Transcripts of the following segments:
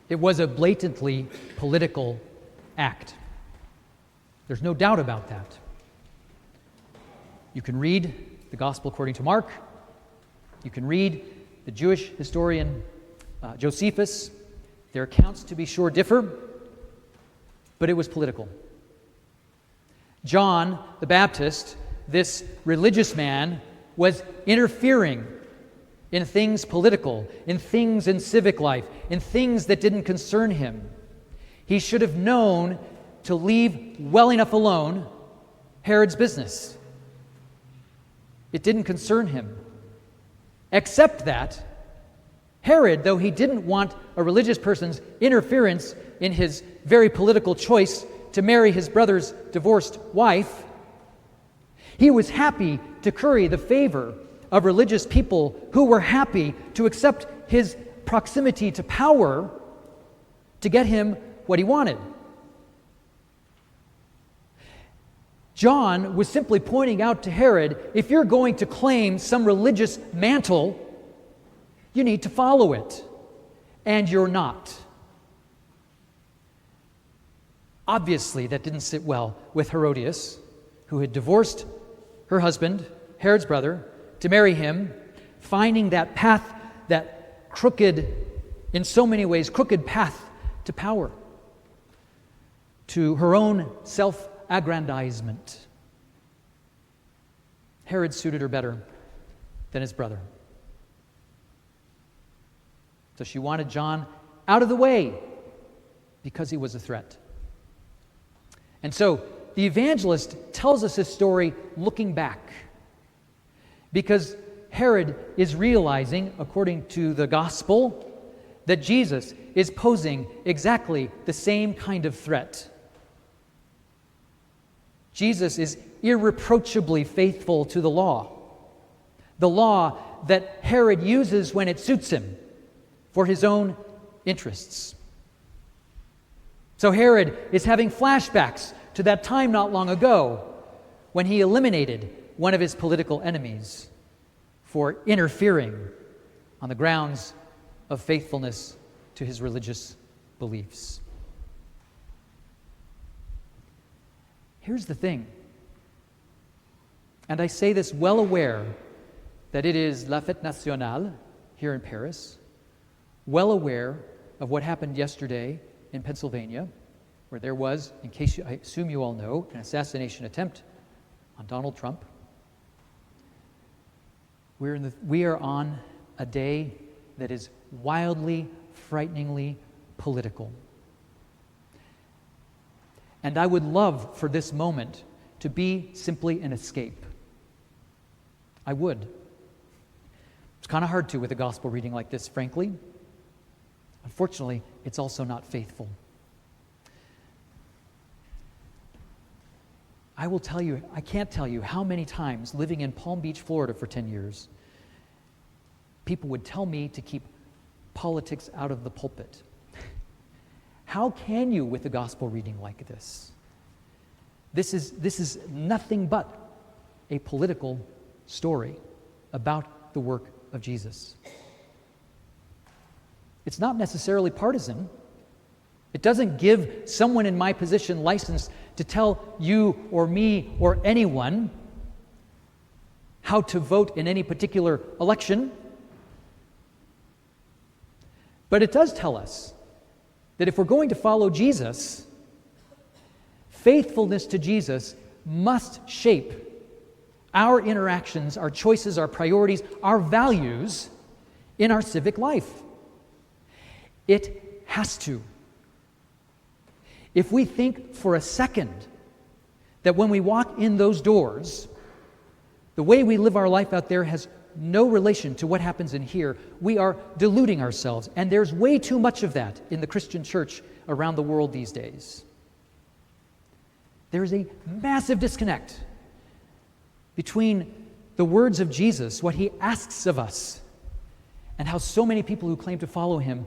It was a blatantly political act. There's no doubt about that. You can read the Gospel according to Mark. You can read the Jewish historian Josephus. Their accounts, to be sure, differ, but it was political. John the Baptist, this religious man, was interfering in things political, in things in civic life, in things that didn't concern him. He should have known to leave well enough alone Herod's business. It didn't concern him. Except that Herod, though he didn't want a religious person's interference in his very political choice to marry his brother's divorced wife, he was happy to curry the favor of religious people who were happy to accept his proximity to power to get him what he wanted. John was simply pointing out to Herod, if you're going to claim some religious mantle, you need to follow it. And you're not. Obviously, that didn't sit well with Herodias, who had divorced her husband, Herod's brother, to marry him, finding that path, that crooked, in so many ways, crooked path to power, to her own self-aggrandizement. Herod suited her better than his brother. So she wanted John out of the way because he was a threat. And so the evangelist tells us his story looking back, because Herod is realizing, according to the gospel, that Jesus is posing exactly the same kind of threat. Jesus is irreproachably faithful to the law that Herod uses when it suits him for his own interests. So Herod is having flashbacks to that time not long ago when he eliminated one of his political enemies for interfering on the grounds of faithfulness to his religious beliefs. Here's the thing, and I say this well aware that it is La Fête Nationale here in Paris, well aware of what happened yesterday in Pennsylvania, where there was, in case I assume you all know, an assassination attempt on Donald Trump. We are on a day that is wildly, frighteningly political. And I would love for this moment to be simply an escape. I would. It's kind of hard to with a gospel reading like this, frankly. Unfortunately, it's also not faithful. I will tell you, I can't tell you how many times living in Palm Beach, Florida for 10 years, people would tell me to keep politics out of the pulpit. How can you with a gospel reading like this? This is nothing but a political story about the work of Jesus. It's not necessarily partisan. It doesn't give someone in my position license to tell you or me or anyone how to vote in any particular election. But it does tell us that if we're going to follow Jesus, faithfulness to Jesus must shape our interactions, our choices, our priorities, our values in our civic life. It has to. If we think for a second that when we walk in those doors, the way we live our life out there has no relation to what happens in here, we are deluding ourselves. And there's way too much of that in the Christian church around the world these days. There is a massive disconnect between the words of Jesus, what he asks of us, and how so many people who claim to follow him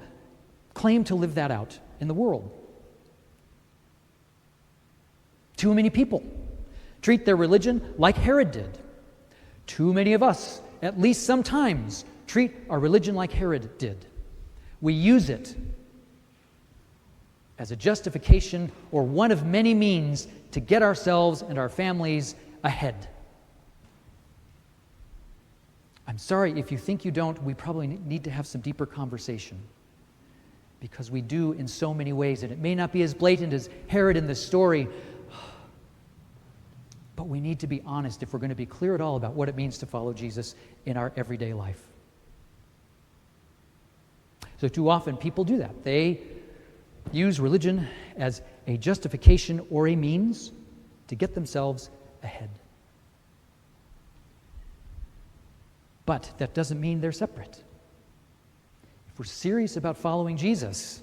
claim to live that out in the world. Too many people treat their religion like Herod did. Too many of us, at least sometimes, treat our religion like Herod did. We use it as a justification or one of many means to get ourselves and our families ahead. I'm sorry, if you think you don't, we probably need to have some deeper conversation, because we do in so many ways, and it may not be as blatant as Herod in this story, but we need to be honest if we're going to be clear at all about what it means to follow Jesus in our everyday life. So too often people do that. They use religion as a justification or a means to get themselves ahead. But that doesn't mean they're separate. If we're serious about following Jesus,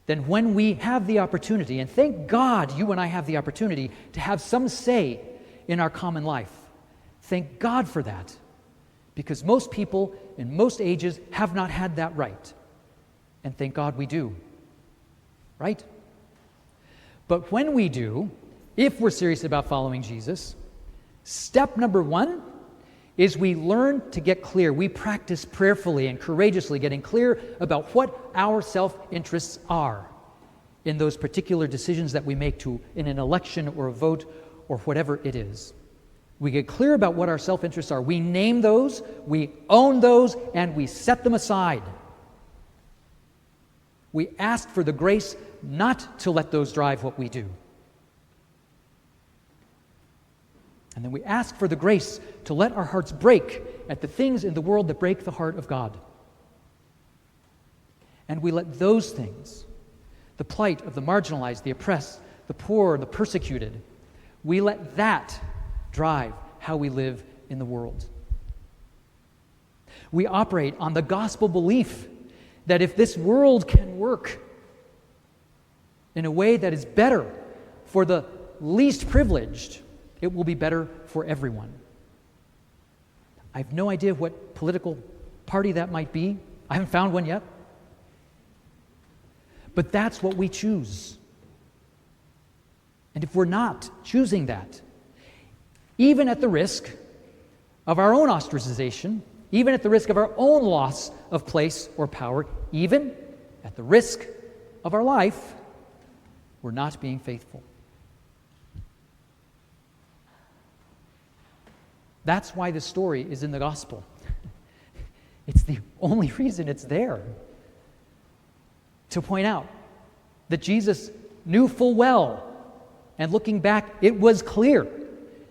then when we have the opportunity, and thank God you and I have the opportunity to have some say in our common life, thank God for that, because most people in most ages have not had that right. And thank God we do. Right? But when we do, if we're serious about following Jesus, step number one is we learn to get clear. We practice prayerfully and courageously getting clear about what our self-interests are in those particular decisions that we make in an election or a vote or whatever it is. We get clear about what our self-interests are. We name those, we own those, and we set them aside. We ask for the grace not to let those drive what we do. And then we ask for the grace to let our hearts break at the things in the world that break the heart of God. And we let those things, the plight of the marginalized, the oppressed, the poor, the persecuted, we let that drive how we live in the world. We operate on the gospel belief that if this world can work in a way that is better for the least privileged, it will be better for everyone. I have no idea what political party that might be. I haven't found one yet. But that's what we choose. And if we're not choosing that, even at the risk of our own ostracization, even at the risk of our own loss of place or power, even at the risk of our life, we're not being faithful. That's why this story is in the gospel. It's the only reason it's there. To point out that Jesus knew full well, and looking back, it was clear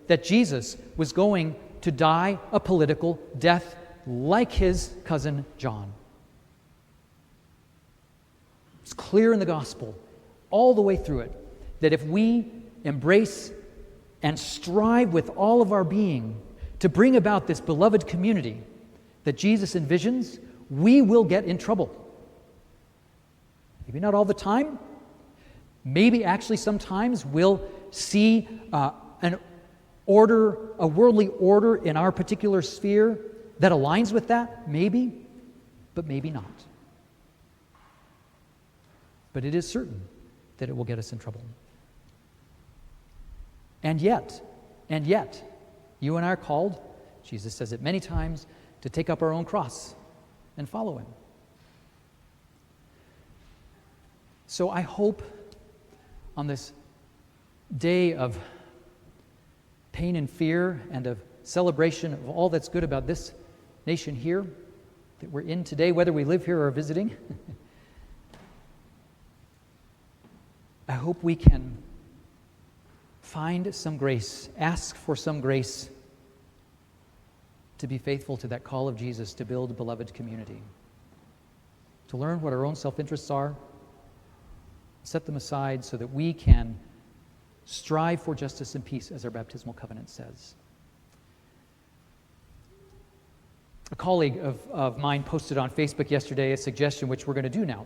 that Jesus was going to die a political death like his cousin John. It's clear in the gospel, all the way through it, that if we embrace and strive with all of our being to bring about this beloved community that Jesus envisions, we will get in trouble. Maybe not all the time. Maybe actually sometimes we'll see a worldly order in our particular sphere that aligns with that, maybe, but maybe not. But it is certain that it will get us in trouble. And yet, you and I are called, Jesus says it many times, to take up our own cross and follow him. So I hope on this day of pain and fear and of celebration of all that's good about this nation here that we're in today, whether we live here or are visiting, I hope we can find some grace, ask for some grace to be faithful to that call of Jesus to build a beloved community, to learn what our own self-interests are, set them aside so that we can strive for justice and peace, as our baptismal covenant says. A colleague of mine posted on Facebook yesterday a suggestion, which we're going to do now,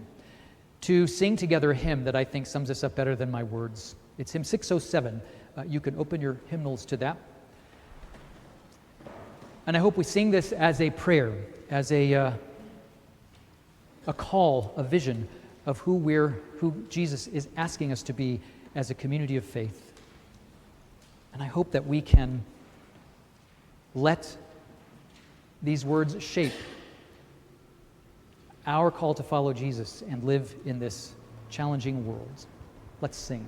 to sing together a hymn that I think sums this up better than my words. It's hymn 607. You can open your hymnals to that. And I hope we sing this as a prayer, as a call, a vision of who Jesus is asking us to be as a community of faith. And I hope that we can let these words shape our call to follow Jesus and live in this challenging world. Let's sing.